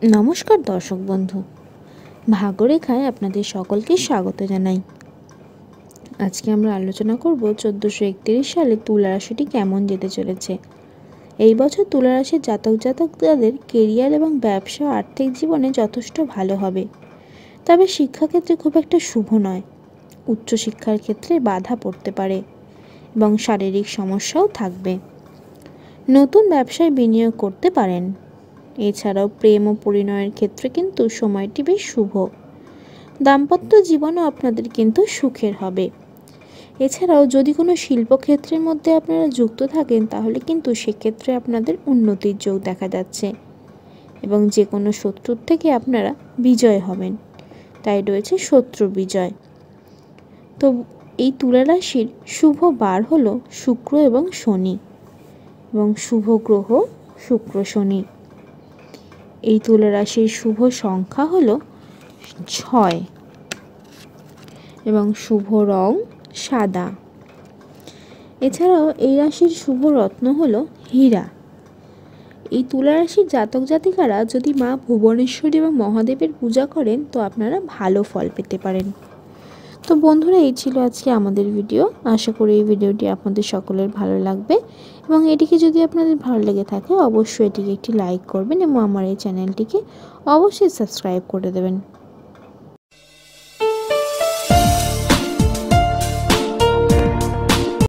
নমস্কার দর্শক বন্ধু, ভাগ্যরেখায় আপনাদের সকলকে স্বাগত জানাই। আজকে আমরা আলোচনা করব 1431 সালে তুলা রাশিটি কেমন যেতে চলেছে। এই বছর তুলা রাশির জাতকদের কেরিয়ার এবং ব্যবসা আর্থিক জীবনে যথেষ্ট ভালো হবে, তবে শিক্ষাক্ষেত্রে খুব একটা শুভ নয়। উচ্চশিক্ষার ক্ষেত্রে বাধা পড়তে পারে এবং শারীরিক সমস্যাও থাকবে। নতুন ব্যবসায় বিনিয়োগ করতে পারেন। এছাড়াও প্রেম ও পরিণয়ের ক্ষেত্রে কিন্তু সময়টি বেশ শুভ। দাম্পত্য জীবনও আপনাদের কিন্তু সুখের হবে। এছাড়াও যদি কোনো শিল্পক্ষেত্রের মধ্যে আপনারা যুক্ত থাকেন তাহলে কিন্তু সেক্ষেত্রে আপনাদের উন্নতির যোগ দেখা যাচ্ছে এবং যে কোনো শত্রুর থেকে আপনারা বিজয় হবেন, তাই রয়েছে শত্রু বিজয়। তো এই তুলা রাশির শুভ বার হলো শুক্র এবং শনি, এবং শুভ গ্রহ শুক্র শনি। এই তুলা রাশির শুভ সংখ্যা হলো 6 এবং শুভ রং সাদা। এছাড়াও এই রাশির শুভ রত্ন হলো হীরা। এই তুলা রাশির জাতক জাতিকারা যদি মা ভুবনেশ্বরী এবং মহাদেবের পূজা করেন তো আপনারা ভালো ফল পেতে পারেন। তো বন্ধুরা, এই ছিল আজকে আমাদের ভিডিও। আশা করি এই ভিডিওটি আপনাদের সকলের ভালো লাগবে, এবং এটিকে যদি আপনাদের ভালো লেগে থাকে অবশ্যই এটিকে একটি লাইক করবেন এবং আমার এই চ্যানেলটিকে অবশ্যই সাবস্ক্রাইব করে দেবেন।